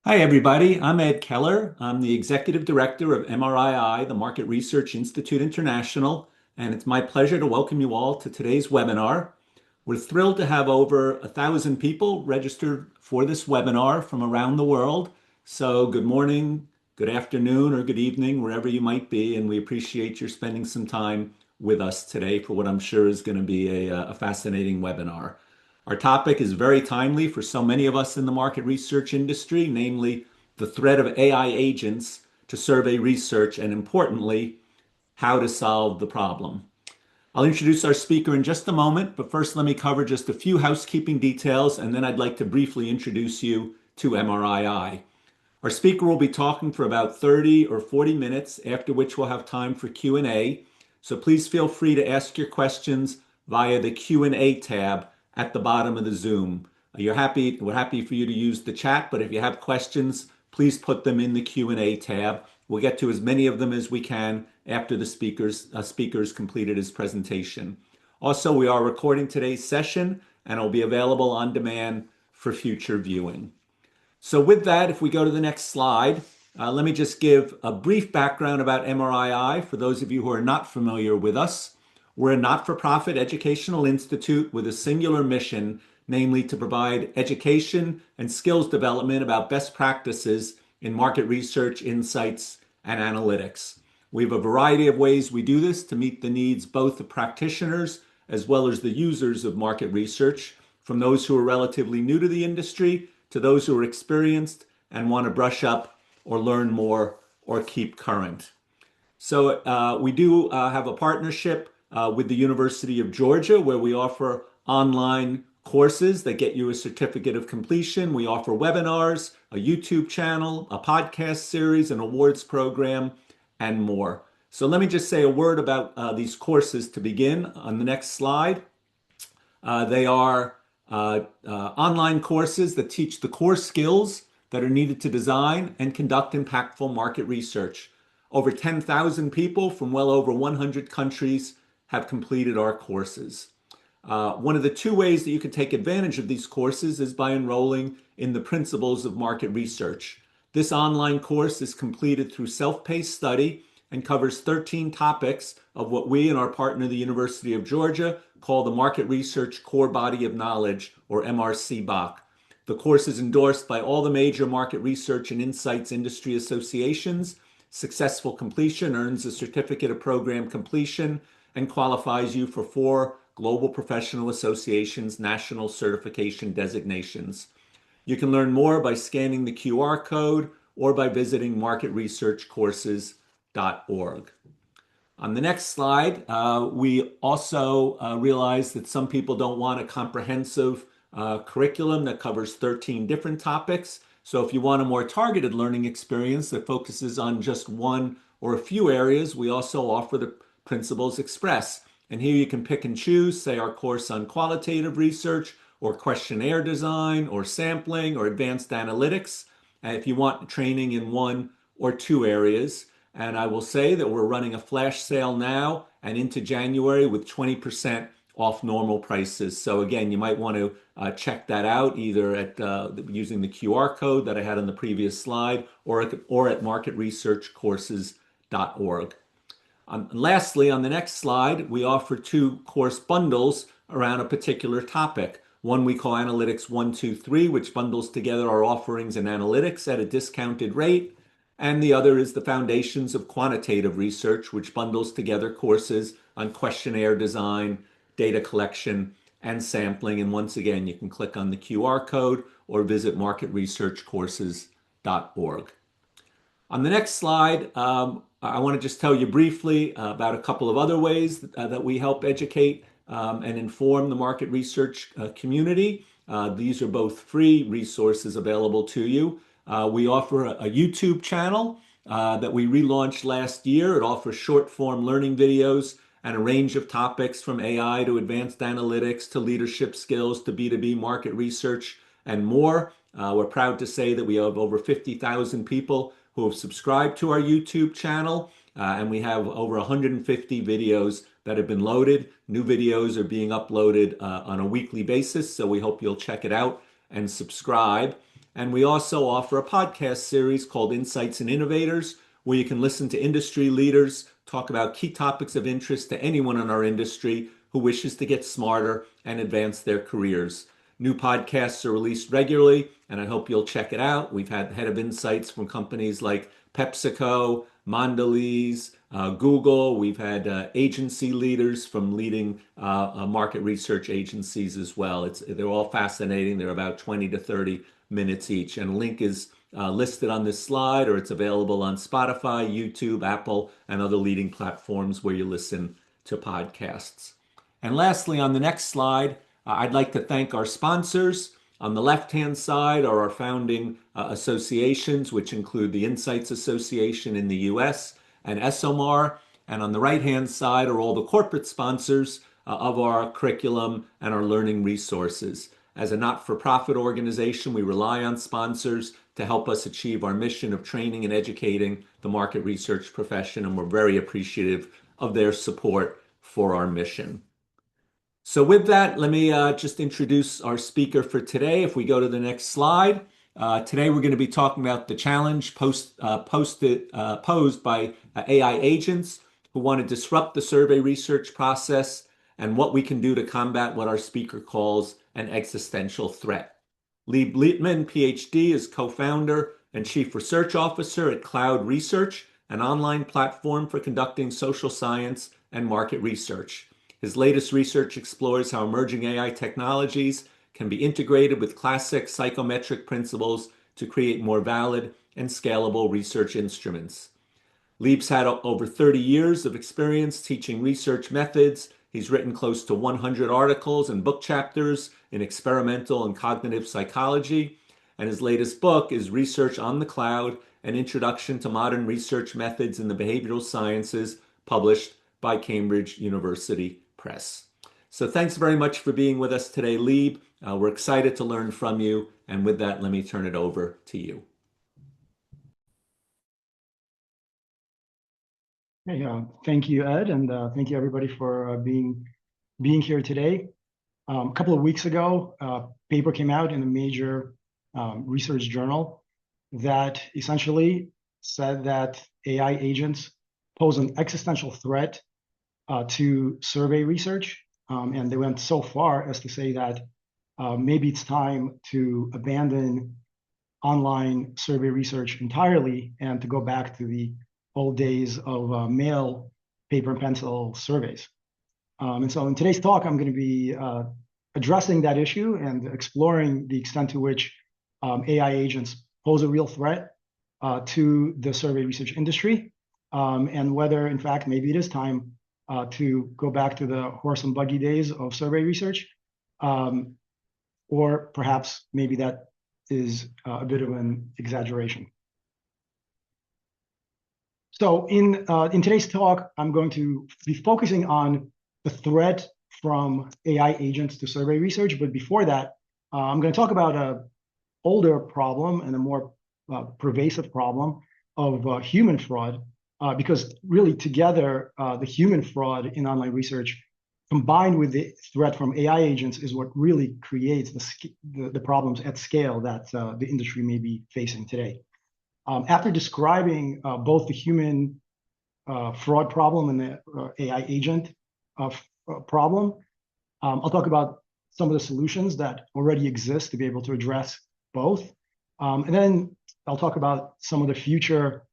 Hi, everybody. I'm Ed Keller. I'm the Executive Director of MRII, the Market Research Institute International, and it's my pleasure to welcome you all to today's webinar. We're thrilled to have over 1,000 people registered for this webinar from around the world. So good morning, good afternoon, or good evening, wherever you might be, and we appreciate your spending some time with us today for what I'm sure is going to be a fascinating webinar. Our topic is very timely for so many of us in the market research industry, namely the threat of AI agents to survey research and, importantly, how to solve the problem. I'll introduce our speaker in just a moment, but first let me cover just a few housekeeping details, and then I'd like to briefly introduce you to MRII. Our speaker will be talking for about 30 or 40 minutes, after which we'll have time for Q&A. So please feel free to ask your questions via the Q&A tab at the bottom of the Zoom. We're happy for you to use the chat, but if you have questions, please put them in the Q&A tab. We'll get to as many of them as we can after the speaker's completed his presentation. Also, we are recording today's session and it'll be available on demand for future viewing. So with that, if we go to the next slide, let me just give a brief background about MRII for those of you who are not familiar with us. We're a not-for-profit educational institute with a singular mission, namely to provide education and skills development about best practices in market research, insights, and analytics. We have a variety of ways we do this to meet the needs both of practitioners as well as the users of market research, from those who are relatively new to the industry to those who are experienced and want to brush up or learn more or keep current. So we do have a partnership with the University of Georgia, where we offer online courses that get you a certificate of completion. We offer webinars, a YouTube channel, a podcast series, an awards program, and more. So let me just say a word about these courses to begin on the next slide. They are online courses that teach the core skills that are needed to design and conduct impactful market research. Over 10,000 people from well over 100 countries have completed our courses. One of the two ways that you can take advantage of these courses is by enrolling in the Principles of Market Research. This online course is completed through self-paced study and covers 13 topics of what we and our partner, the University of Georgia, call the Market Research Core Body of Knowledge, or MRCBOK. The course is endorsed by all the major market research and insights industry associations. Successful completion earns a certificate of program completion and qualifies you for 4 Global Professional Associations national certification designations. You can learn more by scanning the QR code or by visiting marketresearchcourses.org. On the next slide, we also realize that some people don't want a comprehensive curriculum that covers 13 different topics. So if you want a more targeted learning experience that focuses on just one or a few areas, we also offer the Principles Express. And here you can pick and choose, say, our course on qualitative research or questionnaire design or sampling or advanced analytics, if you want training in one or two areas. And I will say that we're running a flash sale now and into January with 20% off normal prices. So again, you might want to check that out either at using the QR code that I had on the previous slide or at marketresearchcourses.org. Lastly, on the next slide, we offer 2 course bundles around a particular topic. One we call Analytics 123, which bundles together our offerings in analytics at a discounted rate. And the other is the Foundations of Quantitative Research, which bundles together courses on questionnaire design, data collection, and sampling. And once again, you can click on the QR code or visit marketresearchcourses.org. On the next slide, I want to just tell you briefly about a couple of other ways that we help educate and inform the market research community. These are both free resources available to you. We offer a YouTube channel that we relaunched last year. It offers short-form learning videos and a range of topics from AI to advanced analytics to leadership skills to B2B market research and more. We're proud to say that we have over 50,000 people who have subscribed to our YouTube channel, and we have over 150 videos that have been loaded. New videos are being uploaded on a weekly basis, so we hope you'll check it out and subscribe. And we also offer a podcast series called Insights and Innovators, where you can listen to industry leaders talk about key topics of interest to anyone in our industry who wishes to get smarter and advance their careers. New podcasts are released regularly, and I hope you'll check it out. We've had head of insights from companies like PepsiCo, Mondelez, Google. We've had agency leaders from leading market research agencies as well. They're all fascinating. They're about 20 to 30 minutes each. And a link is listed on this slide, or it's available on Spotify, YouTube, Apple, and other leading platforms where you listen to podcasts. And lastly, on the next slide, I'd like to thank our sponsors. On the left-hand side are our founding associations, which include the Insights Association in the US and ESOMAR. And on the right-hand side are all the corporate sponsors of our curriculum and our learning resources. As a not-for-profit organization, we rely on sponsors to help us achieve our mission of training and educating the market research profession, and we're very appreciative of their support for our mission. So with that, let me just introduce our speaker for today. If we go to the next slide, today we're going to be talking about the challenge posed by AI agents who want to disrupt the survey research process and what we can do to combat what our speaker calls an existential threat. Leib Litman, PhD, is co-founder and chief research officer at CloudResearch, an online platform for conducting social science and market research. His latest research explores how emerging AI technologies can be integrated with classic psychometric principles to create more valid and scalable research instruments. Leib's had over 30 years of experience teaching research methods. He's written close to 100 articles and book chapters in experimental and cognitive psychology. And his latest book is Research on the Cloud, an introduction to modern research methods in the behavioral sciences, published by Cambridge University Press. So thanks very much for being with us today, Leib. We're excited to learn from you. And with that, let me turn it over to you. Hey, thank you, Ed, and thank you everybody for being here today. A couple of weeks ago, a paper came out in a major research journal that essentially said that AI agents pose an existential threat to survey research, and they went so far as to say that maybe it's time to abandon online survey research entirely and to go back to the old days of mail, paper and pencil surveys. And so in today's talk, I'm going to be addressing that issue and exploring the extent to which AI agents pose a real threat to the survey research industry, and whether, in fact, maybe it is time to go back to the horse and buggy days of survey research, or perhaps maybe that is a bit of an exaggeration. So in today's talk, I'm going to be focusing on the threat from AI agents to survey research. But before that, I'm going to talk about an older problem and a more pervasive problem of human fraud, because really together, the human fraud in online research combined with the threat from AI agents is what really creates the problems at scale that the industry may be facing today. After describing both the human fraud problem and the AI agent problem, I'll talk about some of the solutions that already exist to be able to address both. And then I'll talk about some of the future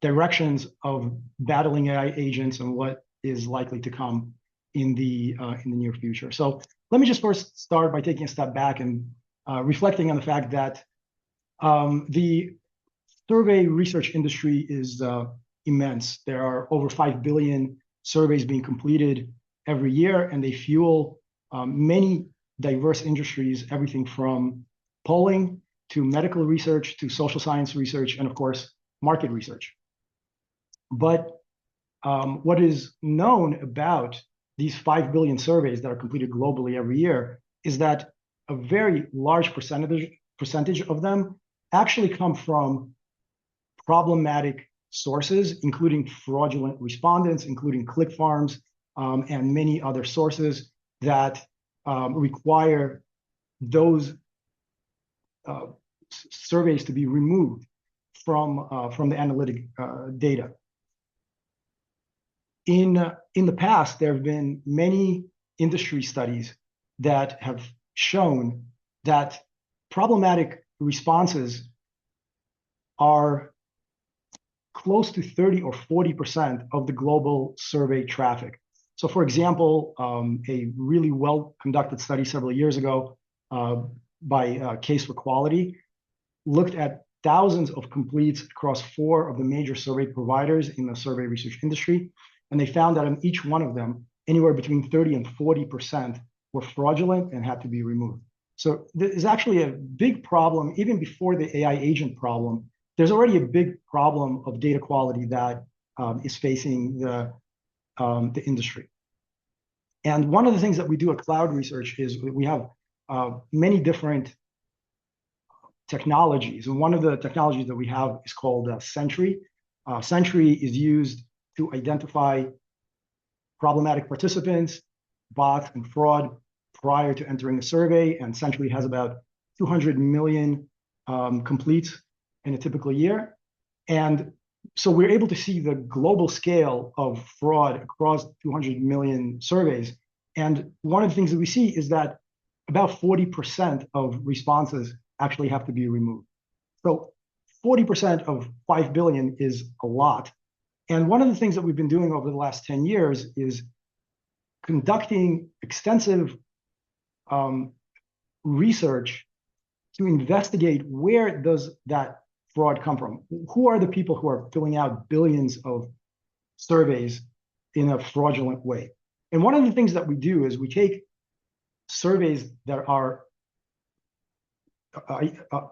directions of battling AI agents and what is likely to come in the near future. So let me just first start by taking a step back and reflecting on the fact that the survey research industry is immense. There are over 5 billion surveys being completed every year, and they fuel many diverse industries, everything from polling to medical research to social science research, and of course, market research. But what is known about these 5 billion surveys that are completed globally every year is that a very large percentage of them actually come from problematic sources, including fraudulent respondents, including click farms, and many other sources that require those surveys to be removed from the analytic data. In the past, there have been many industry studies that have shown that problematic responses are close to 30 or 40% of the global survey traffic. So for example, a really well-conducted study several years ago by Case for Quality looked at thousands of completes across 4 of the major survey providers in the survey research industry. And they found that in each one of them, anywhere between 30 and 40% were fraudulent and had to be removed. So there's actually a big problem, even before the AI agent problem. There's already a big problem of data quality that is facing the industry. And one of the things that we do at CloudResearch is we have many different technologies. And one of the technologies that we have is called Sentry. Sentry is used to identify problematic participants, bots, and fraud prior to entering the survey. And Sentry has about 200 million completes in a typical year. And so we're able to see the global scale of fraud across 200 million surveys. And one of the things that we see is that about 40% of responses actually have to be removed. So 40% of 5 billion is a lot. And one of the things that we've been doing over the last 10 years is conducting extensive research to investigate where does that fraud come from? Who are the people who are filling out billions of surveys in a fraudulent way? And one of the things that we do is we take surveys that are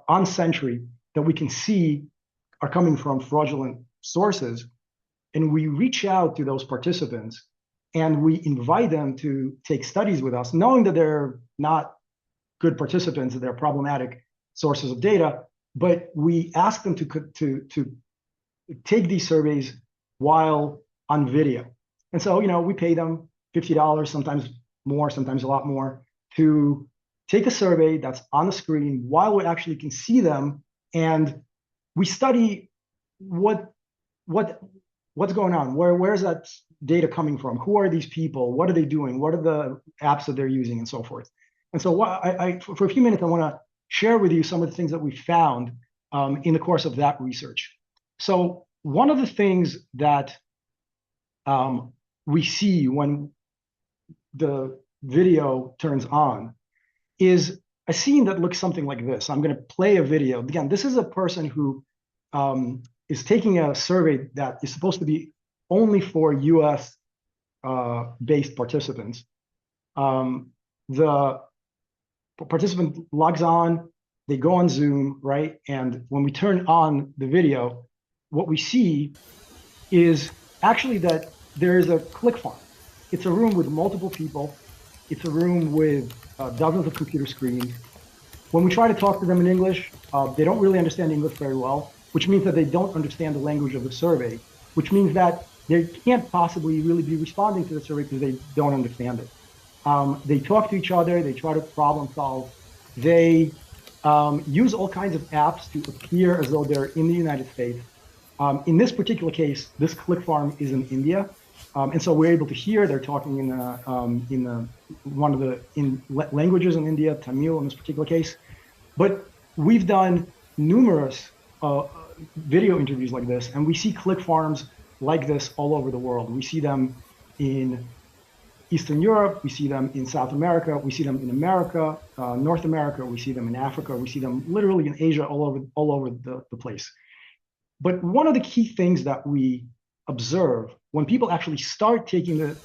on Sentry that we can see are coming from fraudulent sources, and we reach out to those participants and we invite them to take studies with us, knowing that they're not good participants, that they're problematic sources of data, but we ask them to take these surveys while on video. And so, we pay them $50, sometimes more, sometimes a lot more, to take a survey that's on the screen while we actually can see them, and we study what's going on, where's that data coming from, who are these people, what are they doing, what are the apps that they're using, and so forth. And so for a few minutes, I want to share with you some of the things that we found in the course of that research. So one of the things that we see when the video turns on is a scene that looks something like this. I'm going to play a video. Again, this is a person who is taking a survey that is supposed to be only for US based participants. The participant logs on, they go on Zoom, right? And when we turn on the video, what we see is actually that there is a click farm. It's a room with multiple people. It's a room with dozens of computer screens. When we try to talk to them in English, they don't really understand English very well, which means that they don't understand the language of the survey, which means that they can't possibly really be responding to the survey because they don't understand it. They talk to each other, they try to problem solve. They use all kinds of apps to appear as though they're in the United States. In this particular case, this click farm is in India. And so we're able to hear they're talking in one of the languages in India, Tamil in this particular case. But we've done numerous video interviews like this, and we see click farms like this all over the world. We see them in Eastern Europe, we see them in South America, we see them in America, North America, we see them in Africa, we see them literally in Asia, all over the place. But one of the key things that we observe when people actually start taking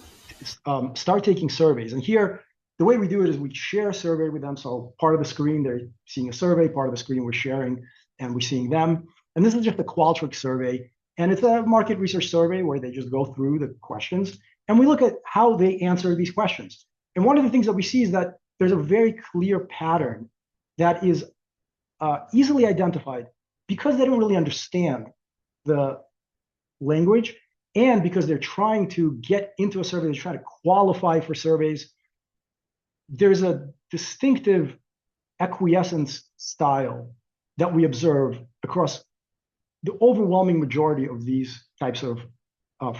surveys, and here the way we do it is we share a survey with them. So part of the screen they're seeing a survey, part of the screen we're sharing, and we're seeing them. And this is just a Qualtrics survey, and it's a market research survey where they just go through the questions, and we look at how they answer these questions. And one of the things that we see is that there's a very clear pattern that is easily identified because they don't really understand the language, and because they're trying to get into a survey, they're trying to qualify for surveys. There's a distinctive acquiescence style that we observe across the overwhelming majority of these types of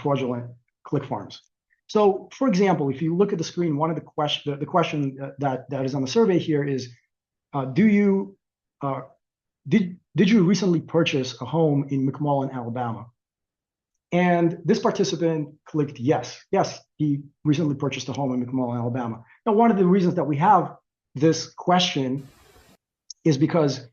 fraudulent click farms. So, for example, if you look at the screen, one of the question that is on the survey here is, did you recently purchase a home in McMullen, Alabama? And this participant clicked yes. Yes, he recently purchased a home in McMullen, Alabama. Now, one of the reasons that we have this question is because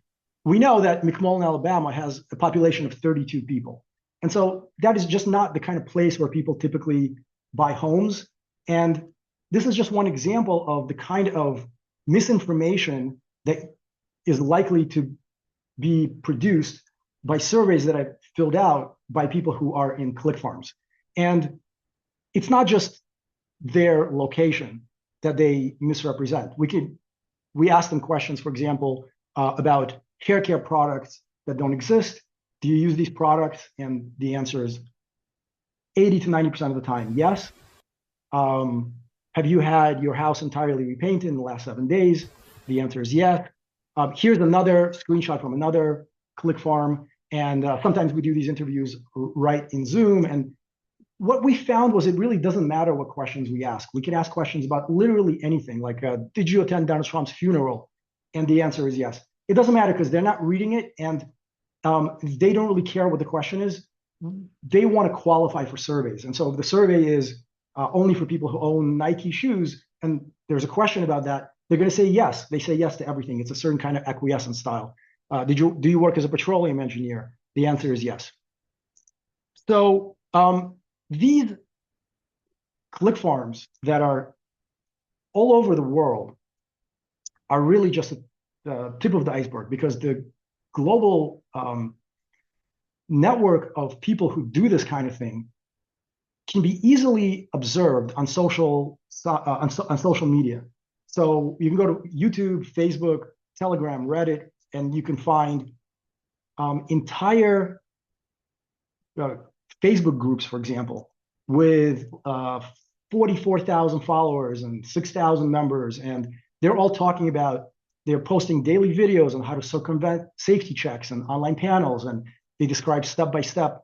we know that McMullen, Alabama has a population of 32 people. And so that is just not the kind of place where people typically buy homes. And this is just one example of the kind of misinformation that is likely to be produced by surveys that I've filled out by people who are in click farms. And it's not just their location that they misrepresent. We ask them questions, for example, about hair care products that don't exist. Do you use these products? And the answer is 80 to 90% of the time, yes. Have you had your house entirely repainted in the last 7 days? The answer is yes. Here's another screenshot from another click farm. And sometimes we do these interviews right in Zoom. And what we found was it really doesn't matter what questions we ask. We can ask questions about literally anything, like, did you attend Donald Trump's funeral? And the answer is yes. It doesn't matter because they're not reading it, and they don't really care what the question is. They want to qualify for surveys. And so if the survey is only for people who own Nike shoes, and there's a question about that, they're going to say yes. They say yes to everything. It's a certain kind of acquiescence style. Do you work as a petroleum engineer? The answer is yes. So these click farms that are all over the world are really just the tip of the iceberg, because the global network of people who do this kind of thing can be easily observed on social media. So you can go to YouTube, Facebook, Telegram, Reddit, and you can find entire Facebook groups, for example, with 44,000 followers and 6,000 members, and they're all talking about, they're posting daily videos on how to circumvent safety checks and online panels, and they describe step-by-step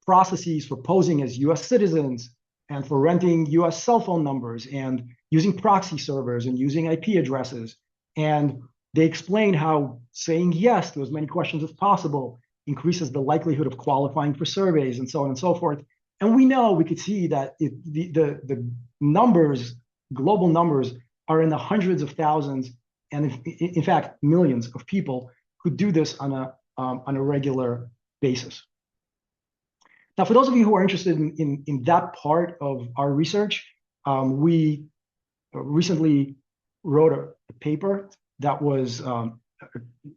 processes for posing as US citizens and for renting US cell phone numbers and using proxy servers and using IP addresses. And they explain how saying yes to as many questions as possible increases the likelihood of qualifying for surveys, and so on and so forth. And we could see that the numbers, global numbers, are in the hundreds of thousands, and in fact, millions of people who do this on a regular basis. Now, for those of you who are interested in that part of our research, we recently wrote a paper that was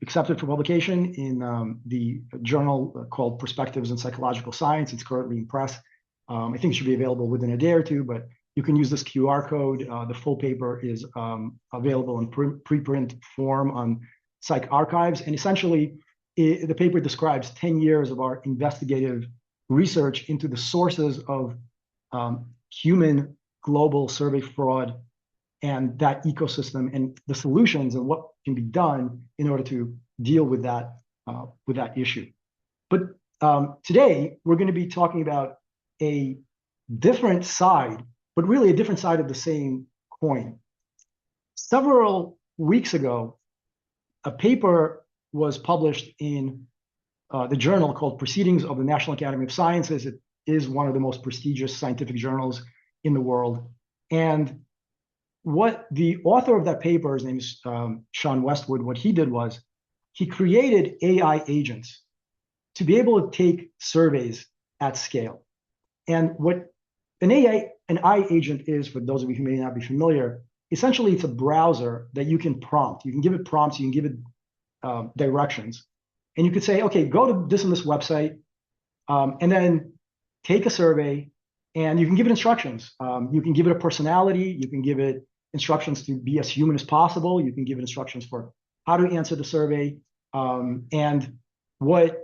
accepted for publication in the journal called Perspectives in Psychological Science. It's currently in press. I think it should be available within a day or two, but you can use this QR code. The full paper is available in preprint form on Psych Archives. And essentially, the paper describes 10 years of our investigative research into the sources of human global survey fraud and that ecosystem, and the solutions and what can be done in order to deal with that issue. But today, we're going to be talking about a different side, but really a different side of the same coin. Several weeks ago, a paper was published in the journal called Proceedings of the National Academy of Sciences. It is one of the most prestigious scientific journals in the world. And what the author of that paper, his name is Sean Westwood, what he did was he created AI agents to be able to take surveys at scale. And what an AI agent is, for those of you who may not be familiar, essentially it's a browser that you can prompt. You can give it prompts, you can give it directions. And you could say, okay, go to this and this website, and then take a survey, and you can give it instructions. You can give it a personality. You can give it instructions to be as human as possible. You can give it instructions for how to answer the survey. And what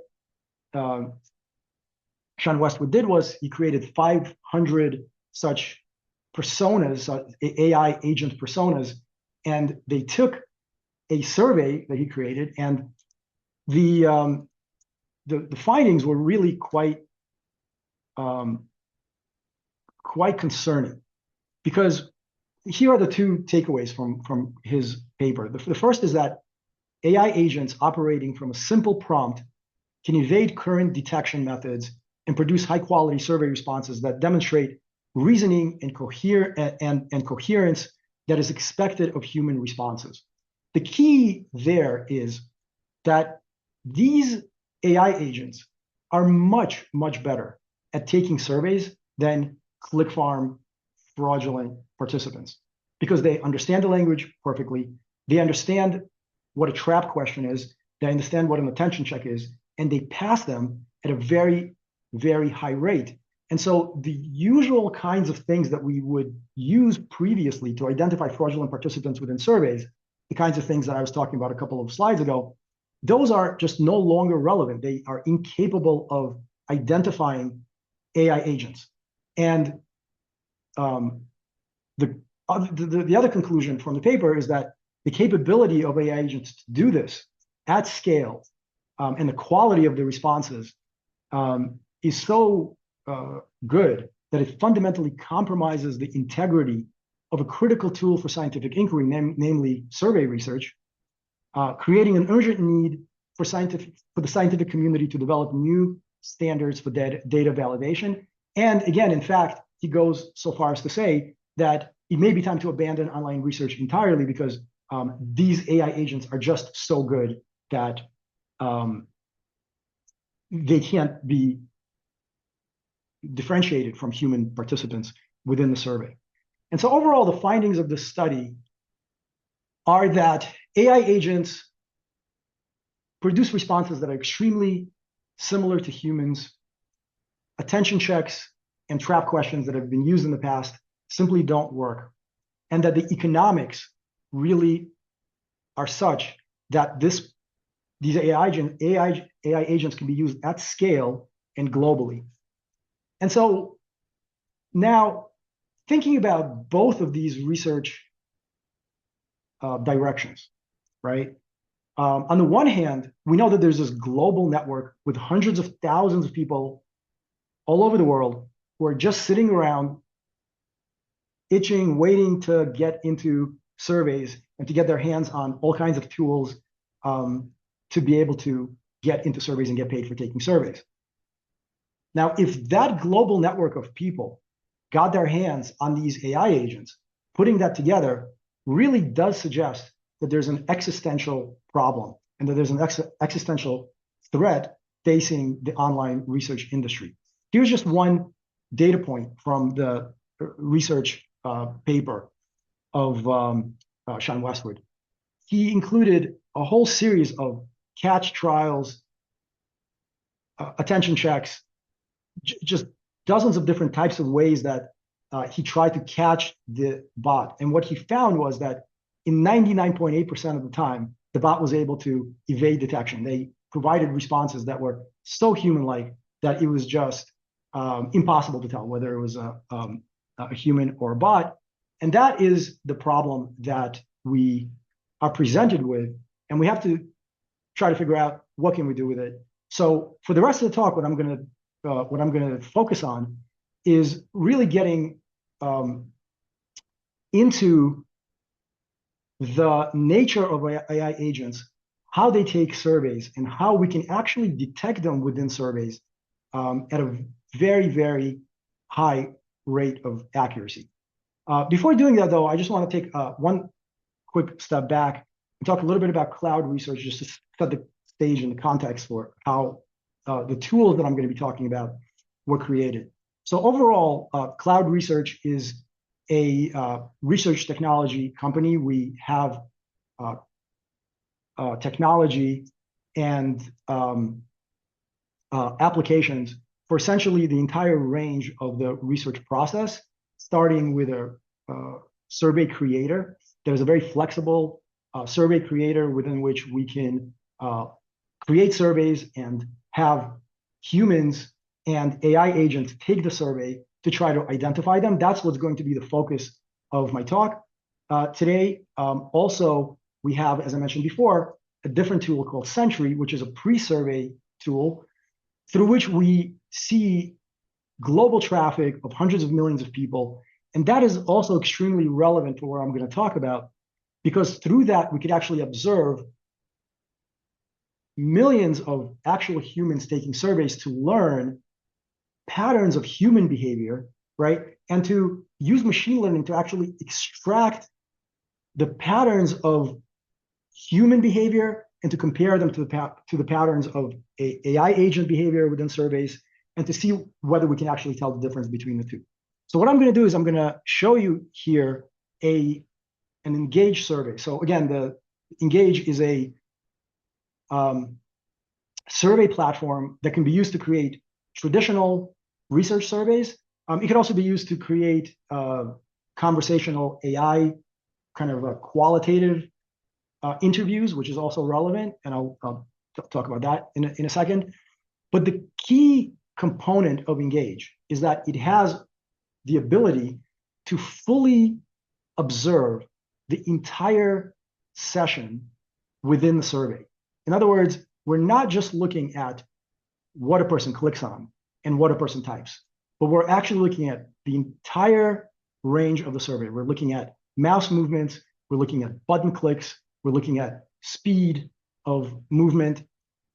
Sean Westwood did was he created 500 such personas, AI agent personas, and they took a survey that he created, and the findings were really quite concerning, because here are the two takeaways from his paper. The first is that AI agents operating from a simple prompt can evade current detection methods and produce high-quality survey responses that demonstrate reasoning and coherence that is expected of human responses. The key there is that these AI agents are much, much better at taking surveys than click-farm fraudulent participants, because they understand the language perfectly, they understand what a trap question is, they understand what an attention check is, and they pass them at a very, very high rate. And so the usual kinds of things that we would use previously to identify fraudulent participants within surveys, the kinds of things that I was talking about a couple of slides ago, those are just no longer relevant. They are incapable of identifying AI agents. And the other conclusion from the paper is that the capability of AI agents to do this at scale and the quality of the responses is so good that it fundamentally compromises the integrity of a critical tool for scientific inquiry, namely survey research, creating an urgent need for the scientific community to develop new standards for data validation. And again, in fact, he goes so far as to say that it may be time to abandon online research entirely, because these AI agents are just so good that they can't be differentiated from human participants within the survey. And so overall, the findings of this study are that AI agents produce responses that are extremely similar to humans. Attention checks and trap questions that have been used in the past simply don't work, and that the economics really are such that these AI agents can be used at scale and globally. And so now, thinking about both of these research directions, right? On the one hand, we know that there's this global network with hundreds of thousands of people all over the world who are just sitting around itching, waiting to get into surveys and to get their hands on all kinds of tools to be able to get into surveys and get paid for taking surveys. Now, if that global network of people got their hands on these AI agents, putting that together really does suggest that there's an existential problem and that there's an existential threat facing the online research industry. Here's just one data point from the research paper of Sean Westwood. He included a whole series of catch trials, attention checks, just dozens of different types of ways that he tried to catch the bot. And what he found was that in 99.8% of the time, the bot was able to evade detection. They provided responses that were so human-like that it was just impossible to tell whether it was a human or a bot. And that is the problem that we are presented with, and we have to try to figure out what can we do with it. So for the rest of the talk, what I'm going to focus on is really getting into the nature of AI agents, how they take surveys, and how we can actually detect them within surveys at a very, very high rate of accuracy. Before doing that, though, I just want to take one quick step back and talk a little bit about CloudResearch, just to set the stage and the context for how the tools that I'm going to be talking about were created. So overall, CloudResearch is a research technology company. We have technology and applications for essentially the entire range of the research process, starting with a survey creator. There's a very flexible survey creator within which we can create surveys and have humans and AI agents take the survey to try to identify them. That's what's going to be the focus of my talk today. Also, we have, as I mentioned before, a different tool called Sentry, which is a pre-survey tool through which we see global traffic of hundreds of millions of people. And that is also extremely relevant for what I'm going to talk about, because through that, we could actually observe millions of actual humans taking surveys to learn patterns of human behavior, right? And to use machine learning to actually extract the patterns of human behavior and to compare them to the patterns of AI agent behavior within surveys, and to see whether we can actually tell the difference between the two. So what I'm going to do is I'm going to show you here an Engage survey. So again, the Engage is a survey platform that can be used to create traditional research surveys. It can also be used to create conversational AI kind of qualitative interviews, which is also relevant, and I'll talk about that in a second. But the key component of Engage is that it has the ability to fully observe the entire session within the survey. In other words, we're not just looking at what a person clicks on and what a person types, but we're actually looking at the entire range of the survey. We're looking at mouse movements, we're looking at button clicks, we're looking at speed of movement,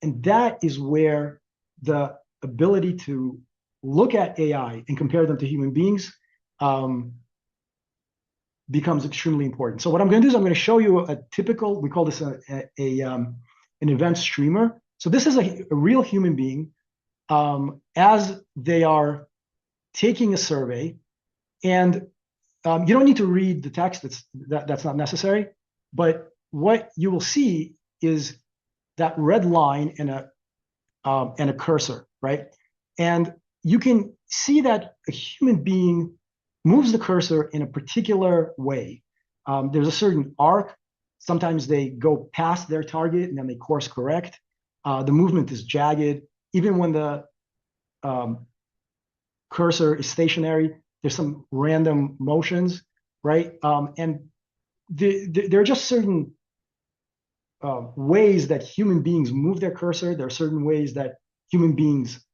and that is where the ability to look at AI and compare them to human beings becomes extremely important. So what I'm going to do is I'm going to show you a typical, we call this an event streamer. So this is a real human being as they are taking a survey, and you don't need to read the text, that's not necessary, but what you will see is that red line and a cursor, right? And you can see that a human being moves the cursor in a particular way. There's a certain arc. Sometimes they go past their target and then they course correct. The movement is jagged. Even when the cursor is stationary, there's some random motions, right? And there are just certain ways that human beings move their cursor. There are certain ways that human beings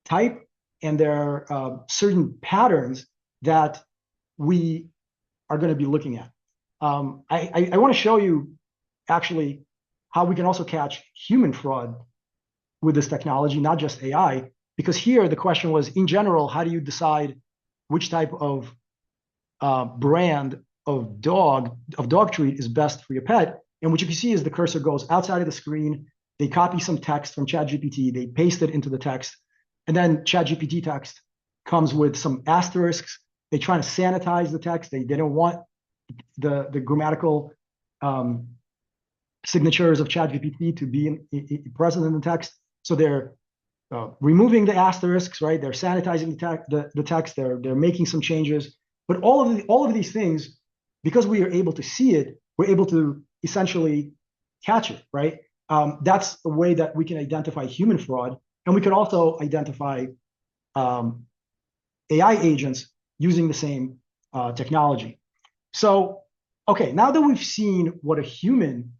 type, and there are certain patterns that we are going to be looking at. I want to show you actually how we can also catch human fraud with this technology, not just AI, because here the question was, in general, how do you decide which type of brand of dog treat is best for your pet? And what you can see is the cursor goes outside of the screen. They copy some text from ChatGPT, they paste it into the text, and then ChatGPT text comes with some asterisks. They try to sanitize the text. They don't want the grammatical signatures of ChatGPT to be present in the text. So they're removing the asterisks, right? They're sanitizing the text. They're making some changes. But all of these things, because we are able to see it, we're able to essentially catch it, right? That's a way that we can identify human fraud, and we can also identify AI agents using the same technology. So, okay, now that we've seen what a human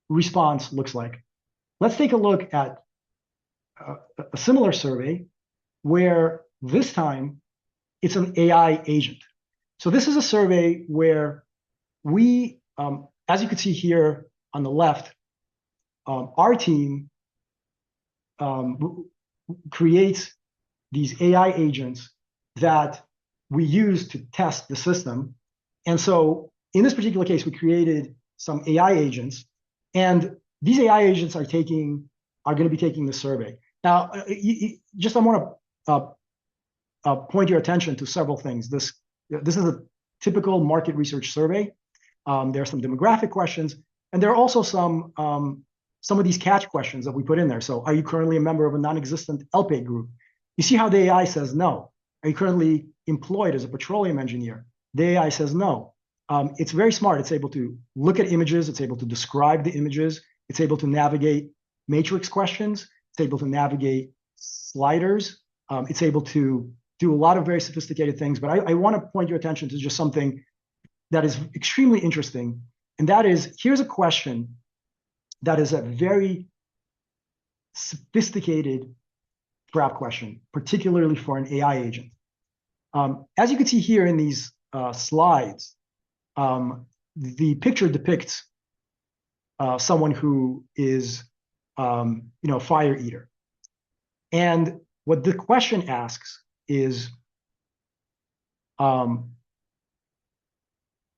response looks like, let's take a look at a similar survey where this time it's an AI agent. So this is a survey where we, as you can see here on the left, our team creates these AI agents that we use to test the system. And so in this particular case, we created some AI agents, and these AI agents are going to be taking the survey. Now, I want to point your attention to several things. This is a typical market research survey. There are some demographic questions, and there are also some of these catch questions that we put in there. So, are you currently a member of a non-existent LPA group? You see how the AI says no. Are you currently employed as a petroleum engineer? The AI says no. It's very smart. It's able to look at images. It's able to describe the images. It's able to navigate matrix questions. It's able to navigate sliders. It's able to do a lot of very sophisticated things. But I want to point your attention to just something that is extremely interesting. And that is, here's a question that is a very sophisticated trap question, particularly for an AI agent. As you can see here in these slides, the picture depicts someone who is, a fire eater. And what the question asks is,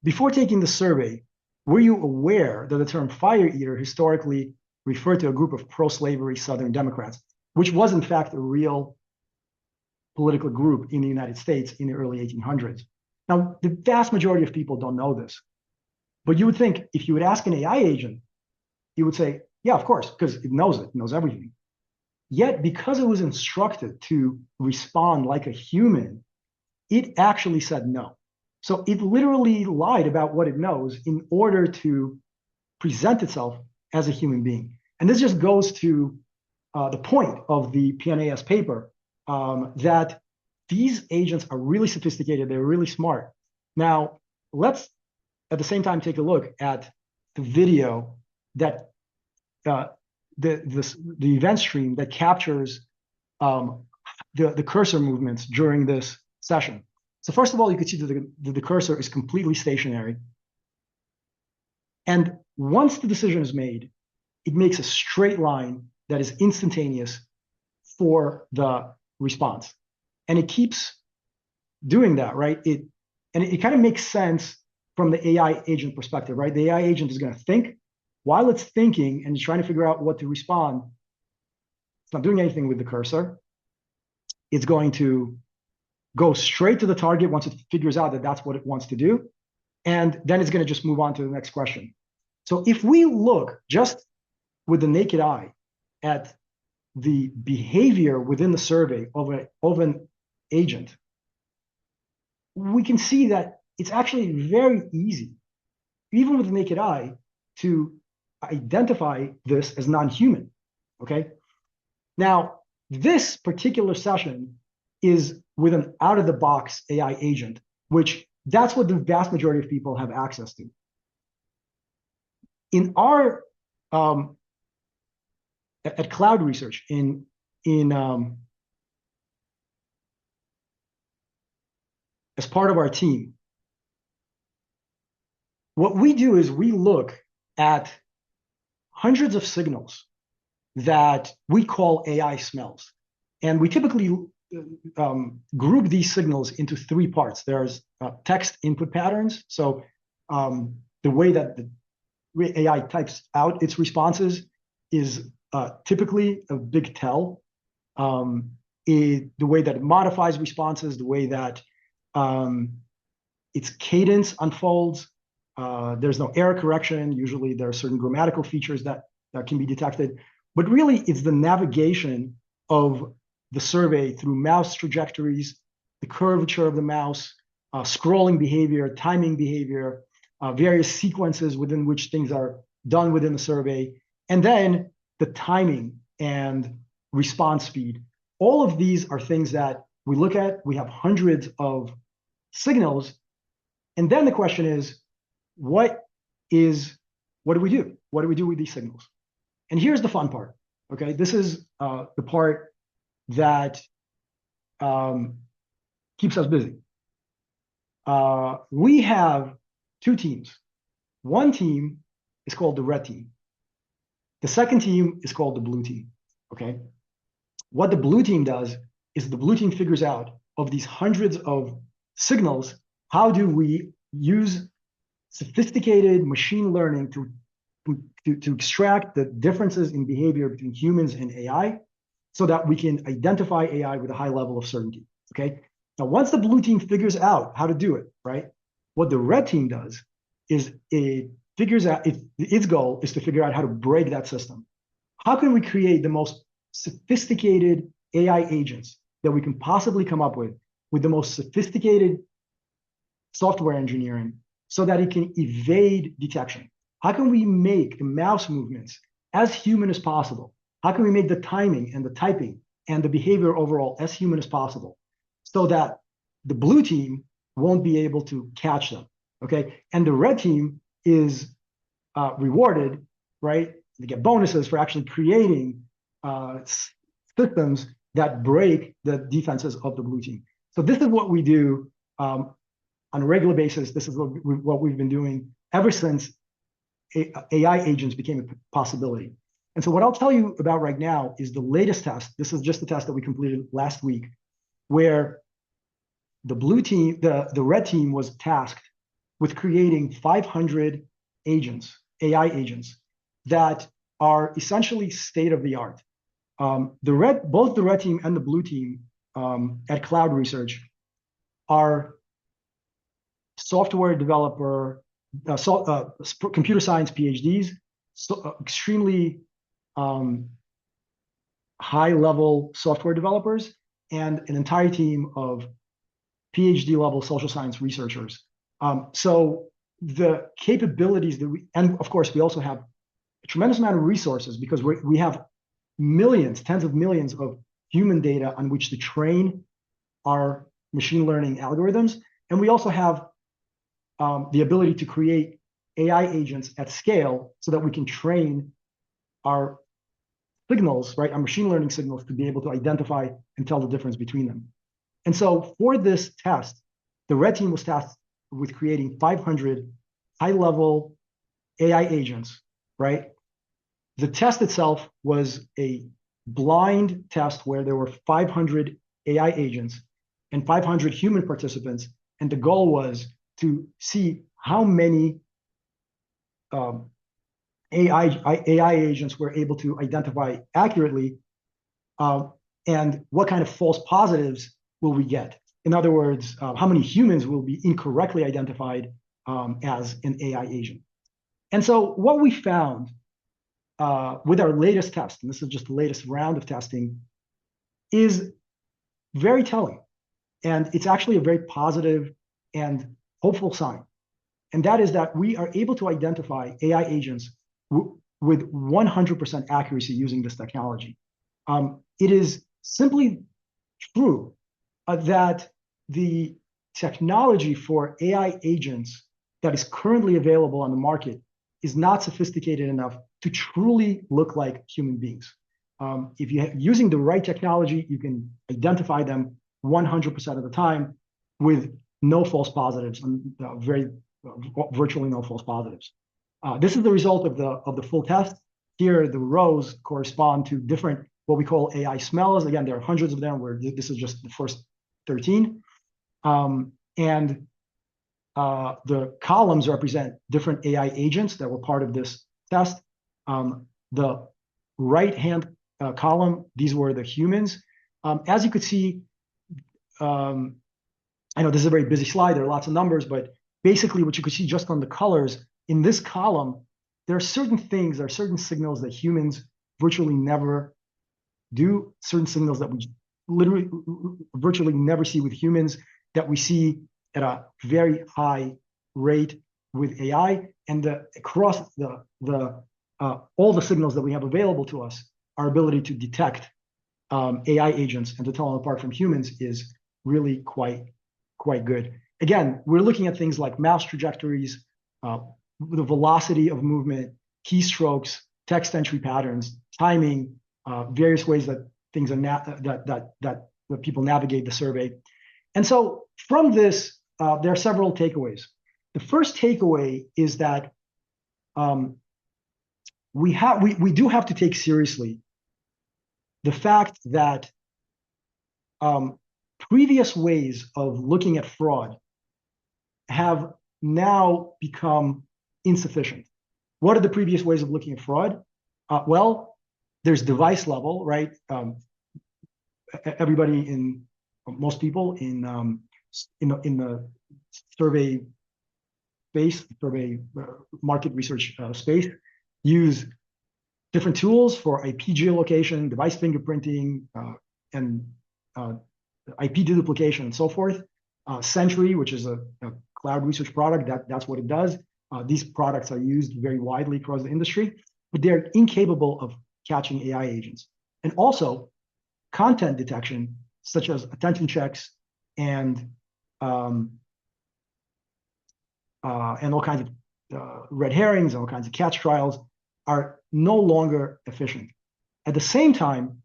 before taking the survey, were you aware that the term fire eater historically referred to a group of pro-slavery Southern Democrats, which was in fact a real political group in the United States in the early 1800s? Now, the vast majority of people don't know this, but you would think if you would ask an AI agent, it would say, yeah, of course, because it knows everything. Yet, because it was instructed to respond like a human, it actually said no. So it literally lied about what it knows in order to present itself as a human being. And this just goes to the point of the PNAS paper, that these agents are really sophisticated, they're really smart. Now, let's at the same time take a look at the video that the event stream that captures the cursor movements during this session. So first of all, you can see that the cursor is completely stationary. And once the decision is made, it makes a straight line that is instantaneous for the response. And it keeps doing that, right? It kind of makes sense from the AI agent perspective, right? The AI agent is going to think. While it's thinking and trying to figure out what to respond, it's not doing anything with the cursor. It's going to go straight to the target once it figures out that that's what it wants to do. And then it's going to just move on to the next question. So if we look just with the naked eye at the behavior within the survey of an agent, we can see that it's actually very easy, even with the naked eye, to identify this as non-human, okay? Now, this particular session is with an out-of-the-box AI agent, which that's what the vast majority of people have access to. In our, at CloudResearch, as part of our team, what we do is we look at hundreds of signals that we call AI smells. And we typically group these signals into three parts. There's text input patterns. So the way that the AI types out its responses is typically a big tell. The way that it modifies responses, the way that its cadence unfolds. There's no error correction. Usually there are certain grammatical features that can be detected. But really, it's the navigation of the survey through mouse trajectories, the curvature of the mouse, scrolling behavior, timing behavior, various sequences within which things are done within the survey, and then the timing and response speed. All of these are things that we look at. We have hundreds of signals. And then the question is, what do we do? What do we do with these signals? And here's the fun part, okay? This is the part that keeps us busy. We have two teams. One team is called the red team. The second team is called the blue team, okay? What the blue team does is the blue team figures out of these hundreds of signals, how do we use sophisticated machine learning to extract the differences in behavior between humans and AI so that we can identify AI with a high level of certainty, okay? Now, once the blue team figures out how to do it, right, what the red team does is it figures out, its goal is to figure out how to break that system. How can we create the most sophisticated AI agents that we can possibly come up with the most sophisticated software engineering so that it can evade detection? How can we make the mouse movements as human as possible? How can we make the timing and the typing and the behavior overall as human as possible so that the blue team won't be able to catch them, okay? And the red team is rewarded, right? They get bonuses for actually creating systems that break the defenses of the blue team. So this is what we do on a regular basis. This is what we've been doing ever since AI agents became a possibility. And so what I'll tell you about right now is the latest test. This is just the test that we completed last week, where the blue team, the red team was tasked with creating 500 agents, AI agents, that are essentially state of the art. Both the red team and the blue team at CloudResearch are software developer, computer science PhDs, extremely high-level software developers, and an entire team of PhD-level social science researchers. So the capabilities that and of course, we also have a tremendous amount of resources because we have millions, tens of millions of human data on which to train our machine learning algorithms. And we also have the ability to create AI agents at scale so that we can train our signals, right, our machine learning signals, to be able to identify and tell the difference between them. And so for this test, the red team was tasked with creating 500 high-level AI agents, right? The test itself was a blind test where there were 500 AI agents and 500 human participants. And the goal was to see how many AI agents were able to identify accurately and what kind of false positives will we get. In other words, how many humans will be incorrectly identified as an AI agent. And so what we found with our latest test, and this is just the latest round of testing, is very telling. And it's actually a very positive and hopeful sign. And that is that we are able to identify AI agents with 100% accuracy using this technology. It is simply true that the technology for AI agents that is currently available on the market is not sophisticated enough to truly look like human beings. If you're using the right technology, you can identify them 100% of the time with no false positives and virtually no false positives. This is the result of the full test. Here, the rows correspond to different what we call AI smells. Again, there are hundreds of them. This is just the first 13, and the columns represent different AI agents that were part of this test. The right-hand column, these were the humans. As you could see, I know this is a very busy slide. There are lots of numbers, but basically what you could see just on the colors in this column, there are certain things, there are certain signals that humans virtually never do, certain signals that we literally virtually never see with humans that we see at a very high rate with AI. And across all the signals that we have available to us, our ability to detect AI agents and to tell them apart from humans is really quite good. Again, we're looking at things like mouse trajectories, the velocity of movement, keystrokes, text entry patterns, timing, various ways that things are that people navigate the survey. And so from this, there are several takeaways. The first takeaway is that we do have to take seriously the fact that previous ways of looking at fraud have now become insufficient. What are the previous ways of looking at fraud? Well, there's device level, right? Most people in the survey space, market research space, use different tools for IP geolocation, device fingerprinting, and IP deduplication, and so forth. Sentry, which is a CloudResearch product, that's what it does. These products are used very widely across the industry, but they're incapable of catching AI agents. And also, content detection, such as attention checks and and all kinds of red herrings and all kinds of catch trials are no longer efficient. At the same time,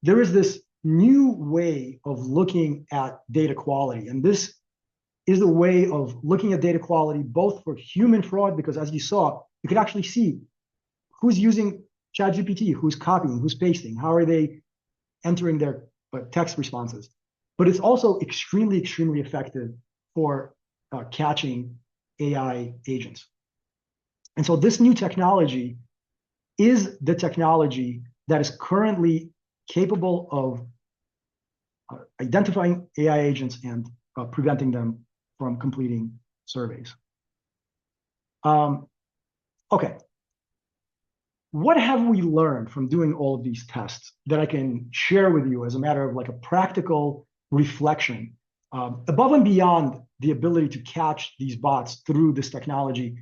there is this new way of looking at data quality. And this is a way of looking at data quality both for human fraud, because as you saw, you could actually see who's using ChatGPT, who's copying, who's pasting, how are they entering their text responses. But it's also extremely, extremely effective for catching AI agents. And so this new technology is the technology that is currently capable of identifying AI agents and preventing them from completing surveys. Okay. What have we learned from doing all of these tests that I can share with you as a matter of like a practical reflection, above and beyond the ability to catch these bots through this technology?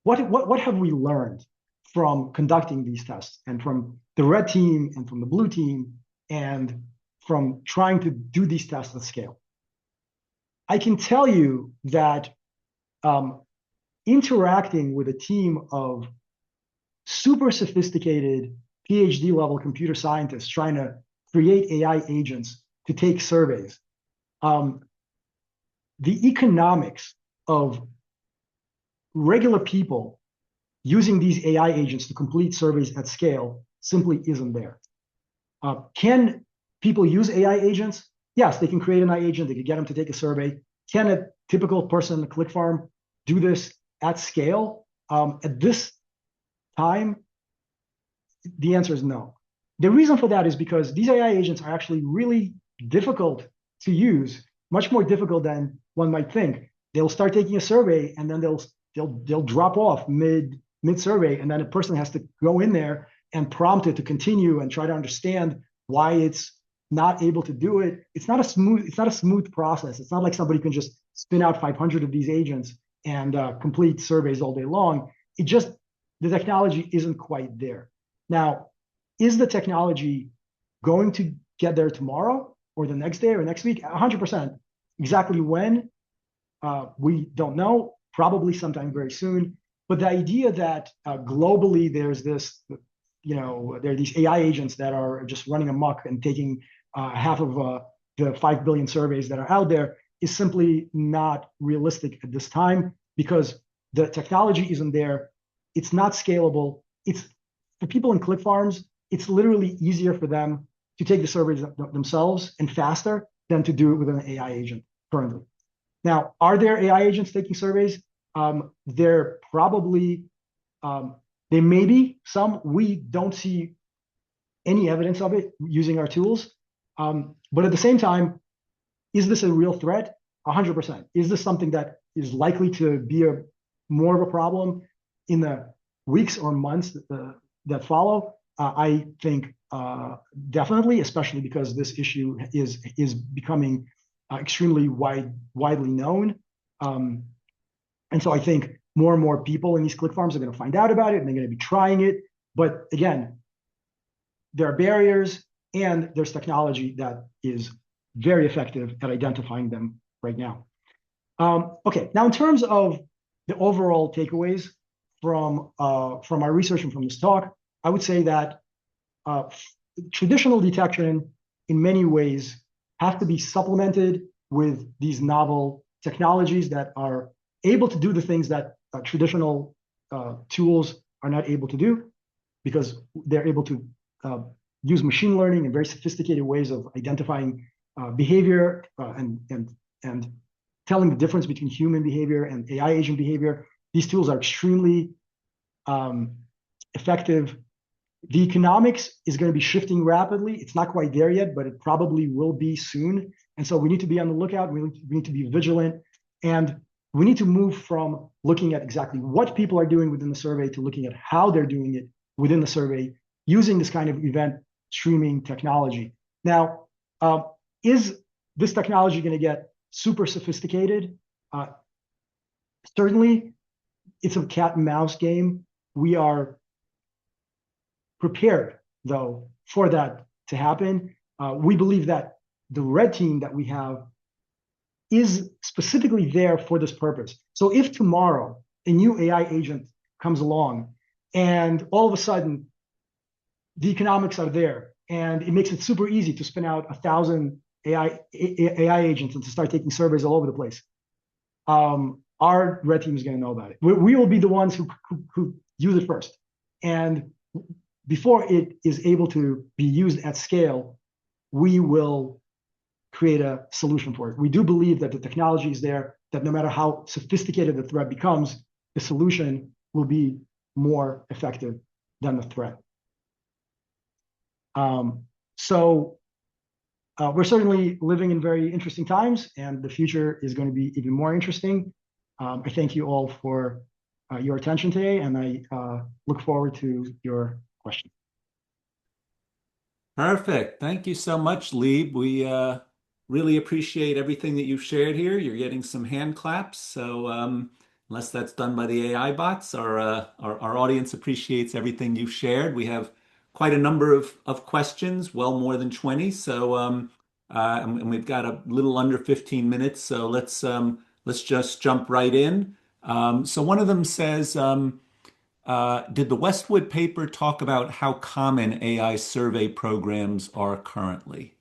What have we learned from conducting these tests, and from the red team and from the blue team, and from trying to do these tests at scale? I can tell you that interacting with a team of super sophisticated PhD level computer scientists trying to create AI agents to take surveys, the economics of regular people using these AI agents to complete surveys at scale simply isn't there. Can people use AI agents? Yes, they can create an AI agent. They can get them to take a survey. Can a typical person in a click farm do this at scale? At this time, the answer is no. The reason for that is because these AI agents are actually really difficult to use, much more difficult than one might think. They'll start taking a survey and then they'll drop off mid survey, and then a person has to go in there and prompt it to continue and try to understand why it's not able to do it. It's not a smooth process. It's not like somebody can just spin out 500 of these agents and complete surveys all day long. The technology isn't quite there. Now, is the technology going to get there tomorrow or the next day or next week? 100%. Exactly when? We don't know. Probably sometime very soon. But the idea that globally there's this, there are these AI agents that are just running amok and taking half of the 5 billion surveys that are out there is simply not realistic at this time, because the technology isn't there. It's not scalable. It's for people in click farms, it's literally easier for them to take the surveys themselves and faster than to do it with an AI agent currently. Now, are there AI agents taking surveys? There probably, there may be some. We don't see any evidence of it using our tools. But at the same time, is this a real threat? 100%. Is this something that is likely to be more of a problem in the weeks or months that follow? I think definitely, especially because this issue is becoming extremely widely known. And so I think more and more people in these click farms are going to find out about it, and they're going to be trying it. But again, there are barriers, and there's technology that is very effective at identifying them right now. Okay, now in terms of the overall takeaways from our research and from this talk, I would say that traditional detection in many ways have to be supplemented with these novel technologies that are able to do the things that traditional tools are not able to do, because they're able to use machine learning and very sophisticated ways of identifying behavior and telling the difference between human behavior and AI agent behavior. These tools are extremely effective. The economics is going to be shifting rapidly. It's not quite there yet, but it probably will be soon. And so we need to be on the lookout. We need to be vigilant. And we need to move from looking at exactly what people are doing within the survey to looking at how they're doing it within the survey using this kind of event streaming technology. Now, is this technology going to get super sophisticated? Certainly, it's a cat and mouse game. We are prepared, though, for that to happen. We believe that the red team that we have is specifically there for this purpose. So if tomorrow a new AI agent comes along and all of a sudden the economics are there and it makes it super easy to spin out 1,000 AI agents and to start taking surveys all over the place, our red team is going to know about it. We will be the ones who use it first. And before it is able to be used at scale, we will create a solution for it. We do believe that the technology is there, that no matter how sophisticated the threat becomes, the solution will be more effective than the threat. So we're certainly living in very interesting times, and the future is going to be even more interesting. I thank you all for your attention today, and I look forward to your questions. Perfect. Thank you so much, Leib. We really appreciate everything that you've shared here. You're getting some hand claps. So unless that's done by the AI bots, our audience appreciates everything you've shared. We have quite a number of questions, well more than 20. So and we've got a little under 15 minutes. So let's just jump right in. So one of them says, did the Westwood paper talk about how common AI survey programs are currently?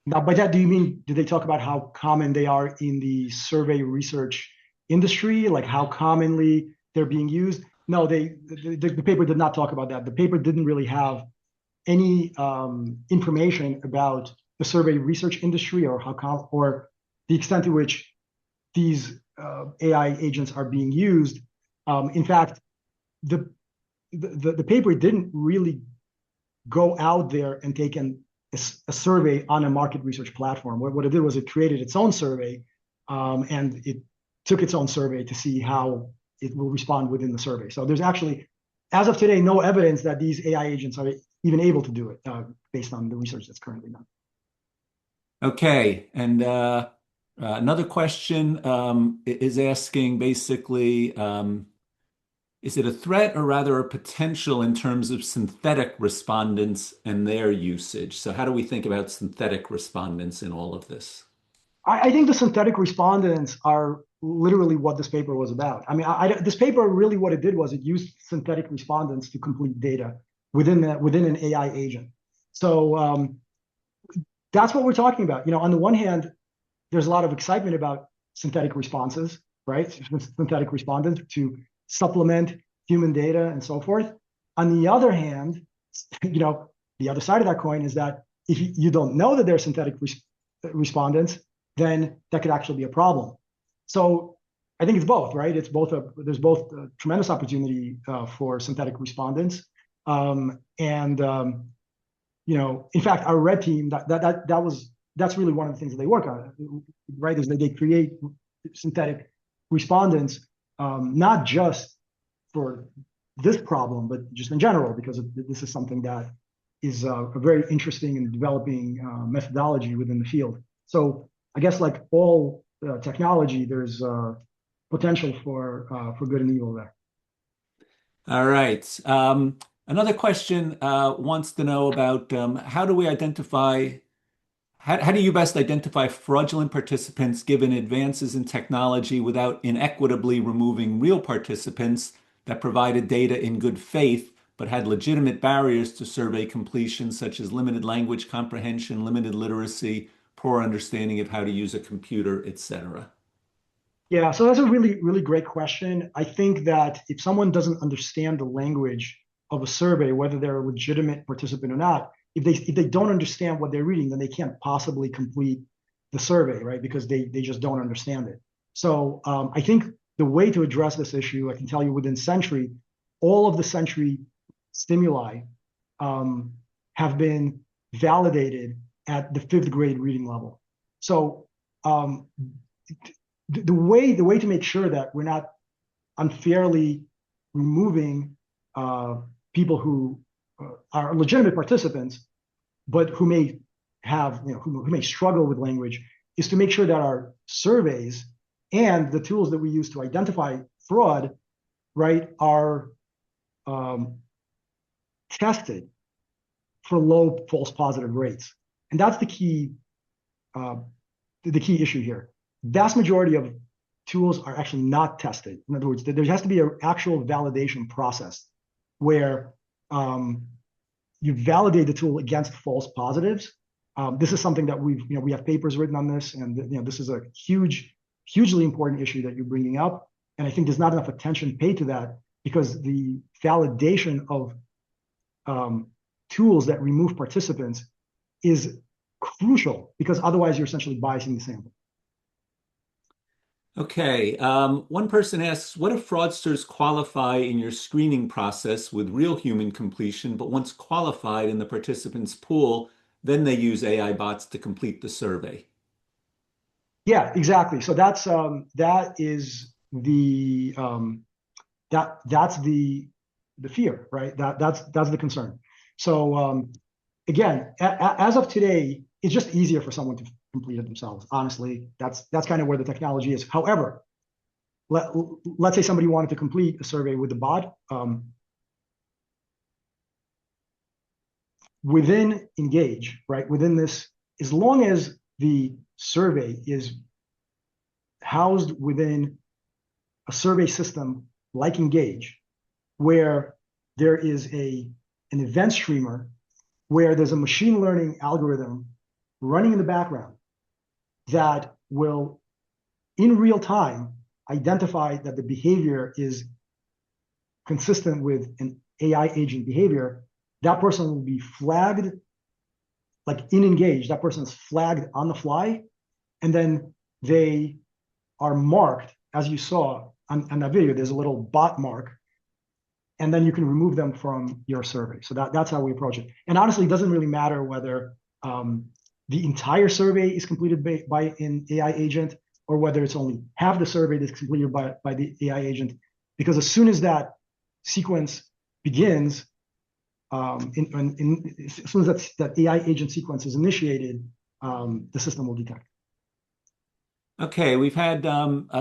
Now, by that, do you mean, did they talk about how common they are in the survey research industry, like how commonly they're being used? No, the paper did not talk about that. The paper didn't really have any information about the survey research industry or or the extent to which these AI agents are being used. In fact, the paper didn't really go out there and take a survey on a market research platform. What it did was it created its own survey, and it took its own survey to see how it will respond within the survey. So there's actually, as of today, no evidence that these AI agents are even able to do it based on the research that's currently done. Okay, and another question is asking basically, is it a threat or rather a potential in terms of synthetic respondents and their usage? So how do we think about synthetic respondents in all of this? I think the synthetic respondents are literally what this paper was about. I mean, this paper really what it did was it used synthetic respondents to complete data within an AI agent. So that's what we're talking about. On the one hand, there's a lot of excitement about synthetic responses, right? Synthetic respondents to supplement human data and so forth. On the other hand, the other side of that coin is that if you don't know that they're synthetic respondents, then that could actually be a problem. So I think it's both, right? There's both a tremendous opportunity for synthetic respondents, in fact, our red team that's really one of the things that they work on, right? Is that they create synthetic respondents, not just for this problem, but just in general, because this is something that is a very interesting and developing methodology within the field. So I guess like all technology, there's potential for good and evil there. All right. Another question wants to know about how do we identify, how do you best identify fraudulent participants given advances in technology without inequitably removing real participants that provided data in good faith but had legitimate barriers to survey completion, such as limited language comprehension, limited literacy, poor understanding of how to use a computer, etc.? Yeah, so that's a really, really great question. I think that if someone doesn't understand the language of a survey, whether they're a legitimate participant or not, if they don't understand what they're reading, then they can't possibly complete the survey, right? Because they just don't understand it. So I think the way to address this issue, I can tell you within Sentry, all of the Sentry stimuli have been validated at the 5th grade reading level. So the way to make sure that we're not unfairly removing people who are legitimate participants, but who may have, who may struggle with language, is to make sure that our surveys and the tools that we use to identify fraud, right, are tested for low false positive rates. And that's the key issue here. vast majority of tools are actually not tested. In other words, there has to be an actual validation process where you validate the tool against false positives. This is something that we have papers written on this, and this is a hugely important issue that you're bringing up. And I think there's not enough attention paid to that because the validation of tools that remove participants is crucial, because otherwise you're essentially biasing the sample. Okay. One person asks, what if fraudsters qualify in your screening process with real human completion, but once qualified in the participants pool, then they use AI bots to complete the survey? Yeah, exactly. So that is that's the fear, right? That's the concern. So again, as of today, it's just easier for someone to complete it themselves. Honestly, that's kind of where the technology is. However, let's say somebody wanted to complete a survey with the bot. Within Engage, right? Within this, as long as the survey is housed within a survey system like Engage, where there is an event streamer, where there's a machine learning algorithm running in the background that will, in real time, identify that the behavior is consistent with an AI agent behavior, that person will be flagged, like in Engage, that person is flagged on the fly, and then they are marked, as you saw on that video, there's a little bot mark, and then you can remove them from your survey. So that's how we approach it. And honestly, it doesn't really matter whether the entire survey is completed by an AI agent or whether it's only half the survey that's completed by the AI agent, because as soon as that sequence begins, as soon as that AI agent sequence is initiated, the system will detect. Okay, we've had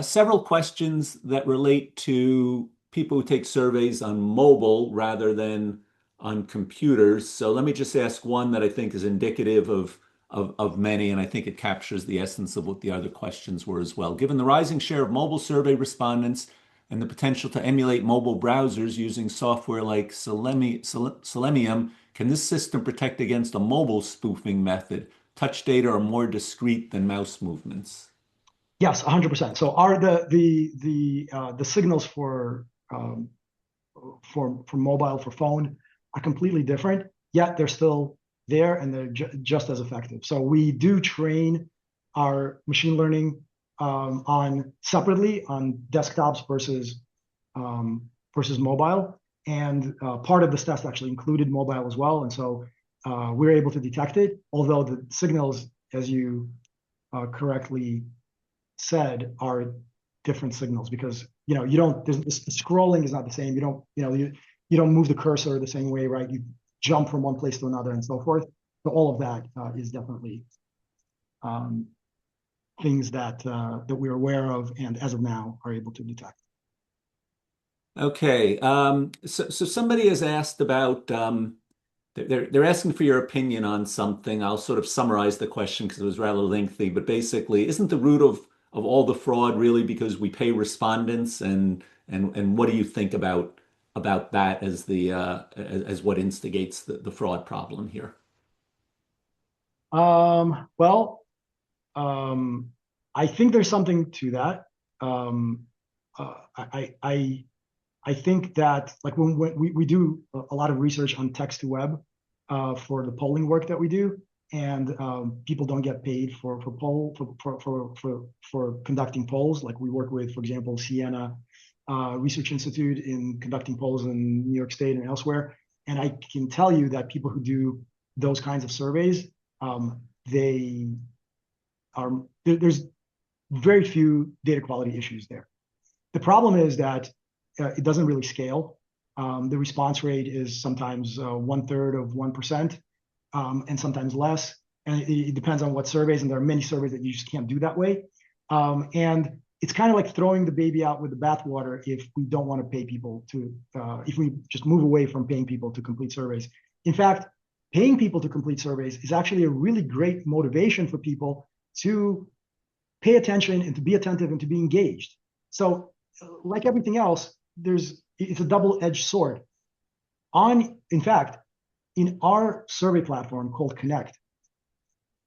several questions that relate to people who take surveys on mobile rather than on computers. So let me just ask one that I think is indicative of many, and I think it captures the essence of what the other questions were as well. Given the rising share of mobile survey respondents and the potential to emulate mobile browsers using software like Selenium, can this system protect against a mobile spoofing method? Touch data are more discrete than mouse movements. Yes, 100%. So are the signals for mobile, for phone, are completely different, yet they're still there and they're just as effective. So we do train our machine learning on separately on desktops versus mobile, and part of this test actually included mobile as well, and so we're able to detect it. Although the signals, as you correctly said, are different signals, because the scrolling is not the same. You don't move the cursor the same way, right? You jump from one place to another and so forth. So all of that is definitely things that we're aware of and as of now are able to detect. Okay, so somebody has asked about they're asking for your opinion on something. I'll sort of summarize the question because it was rather lengthy, but basically, isn't the root of all the fraud really because we pay respondents, and what do you think about that as the as what instigates the fraud problem here? Well, I think there's something to that. I think that, like, when we do a lot of research on text to web for the polling work that we do, and people don't get paid for conducting polls. Like, we work with, for example, Siena Research Institute in conducting polls in New York State and elsewhere. And I can tell you that people who do those kinds of surveys, there's very few data quality issues there. The problem is that it doesn't really scale. The response rate is sometimes 1/3 of 1%, and sometimes less. And it depends on what surveys, and there are many surveys that you just can't do that way. And it's kind of like throwing the baby out with the bathwater if we don't want to pay people to, if we just move away from paying people to complete surveys. In fact, paying people to complete surveys is actually a really great motivation for people to pay attention and to be attentive and to be engaged. So, like everything else, it's a double-edged sword. In fact, in our survey platform called Connect,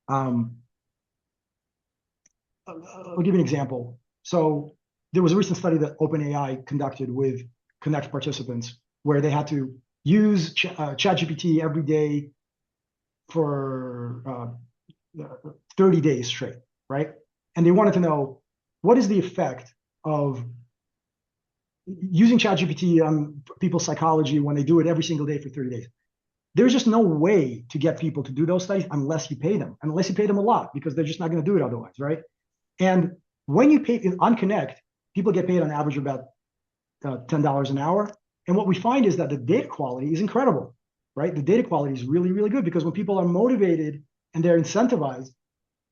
um, I'll give you an example. So there was a recent study that OpenAI conducted with Connect participants where they had to use ChatGPT every day for 30 days straight, right? And they wanted to know what is the effect of using ChatGPT on people's psychology when they do it every single day for 30 days. There's just no way to get people to do those studies unless you pay them, unless you pay them a lot, because they're just not going to do it otherwise, right? And when you pay on Connect, people get paid on average about $10 an hour. And what we find is that the data quality is incredible, right? The data quality is really, really good because when people are motivated and they're incentivized,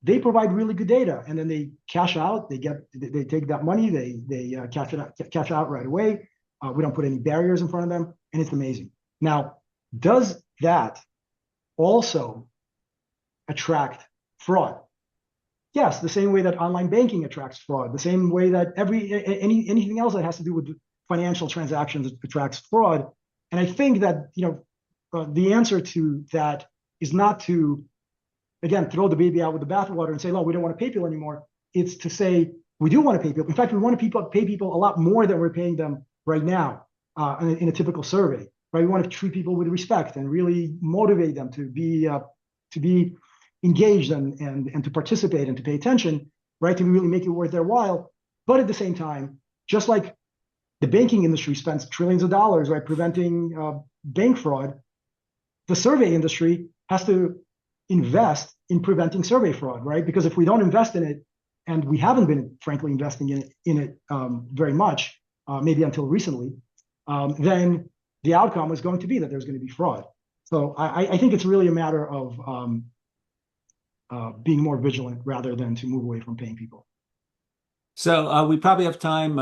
they provide really good data, and then they cash out. They take that money, they cash out right away. We don't put any barriers in front of them, and it's amazing. Now, does that also attract fraud? Yes, the same way that online banking attracts fraud, the same way that anything else that has to do with financial transactions attracts fraud. And I think that the answer to that is not to, again, throw the baby out with the bathwater and say, "Oh, we don't want to pay people anymore." It's to say we do want to pay people. In fact, we want to pay people a lot more than we're paying them right now in a typical survey. Right? We want to treat people with respect and really motivate them to be engaged and to participate and to pay attention, right? To really make it worth their while. But at the same time, just like the banking industry spends trillions of dollars, right, preventing bank fraud, the survey industry has to invest in preventing survey fraud, right? Because if we don't invest in it, and we haven't been, frankly, investing in it very much, maybe until recently, then the outcome is going to be that there's going to be fraud. So I think it's really a matter of being more vigilant rather than to move away from paying people. So we probably have time.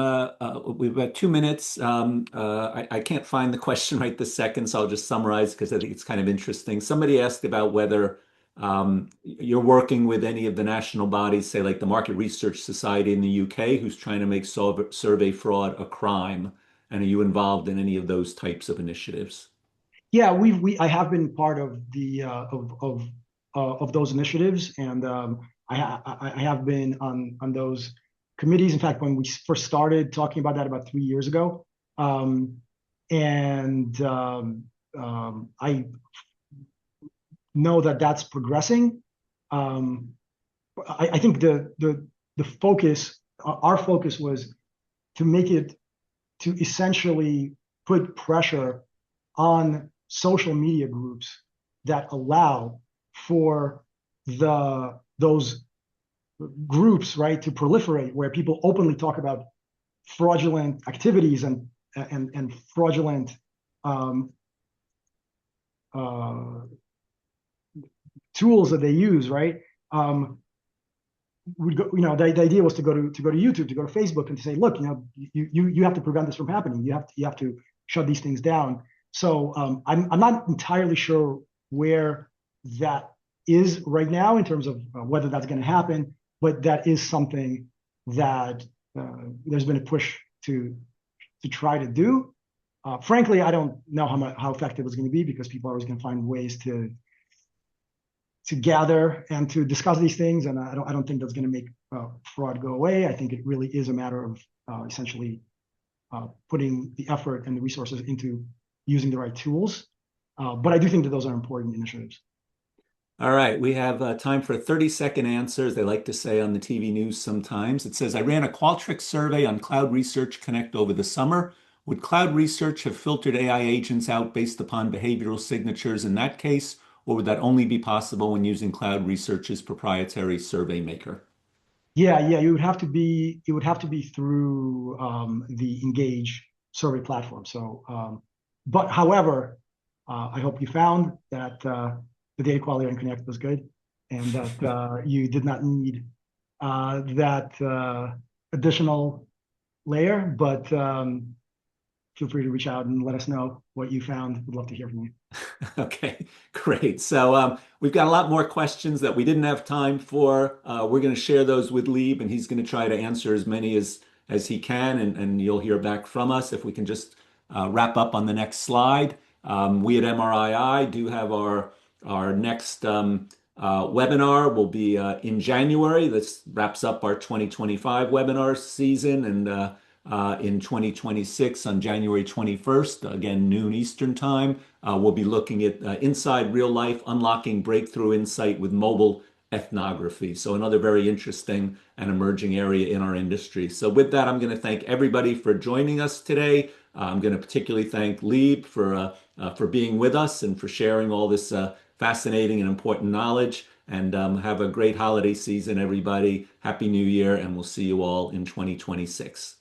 We've got 2 minutes. I can't find the question right this second, so I'll just summarize because I think it's kind of interesting. Somebody asked about whether you're working with any of the national bodies, say like the Market Research Society in the UK, who's trying to make survey fraud a crime. And are you involved in any of those types of initiatives? Yeah, I have been part of the of those initiatives, and I have been on those committees. In fact, when we first started talking about that about 3 years ago, and I know that that's progressing. I think the focus, our focus was to make it to essentially put pressure on social media groups that allow for those groups, right, to proliferate, where people openly talk about fraudulent activities and fraudulent tools that they use, right? Would go, the idea was to go to YouTube, to go to Facebook, and to say, look, you have to prevent this from happening. You have to shut these things down. So I'm not entirely sure where that is right now in terms of whether that's going to happen, but that is something that there's been a push to try to do. Frankly, I don't know how effective it's going to be, because people are always going to find ways to gather and to discuss these things, and I don't think that's going to make fraud go away. I think it really is a matter of essentially putting the effort and the resources into using the right tools. But I do think that those are important initiatives. All right, we have time for 30-second answers. They like to say on the TV news sometimes. It says, I ran a Qualtrics survey on CloudResearch Connect over the summer. Would CloudResearch have filtered AI agents out based upon behavioral signatures in that case, or would that only be possible when using CloudResearch's proprietary survey maker? Yeah, it would have to be through the Engage survey platform. So, but however, I hope you found that the data quality on Connect was good, and that you did not need that additional layer. But feel free to reach out and let us know what you found. We'd love to hear from you. Okay, great. So we've got a lot more questions that we didn't have time for. We're going to share those with Leib, and he's going to try to answer as many as he can, and you'll hear back from us. If we can just wrap up on the next slide. We at MRII do have our next webinar will be in January. This wraps up our 2025 webinar season, and in 2026 on January 21st, again, noon Eastern time. We'll be looking at inside real life, unlocking breakthrough insight with mobile ethnography. So another very interesting and emerging area in our industry. So with that, I'm going to thank everybody for joining us today. I'm going to particularly thank Leib for being with us and for sharing all this fascinating and important knowledge. And have a great holiday season, everybody. Happy New Year, and we'll see you all in 2026.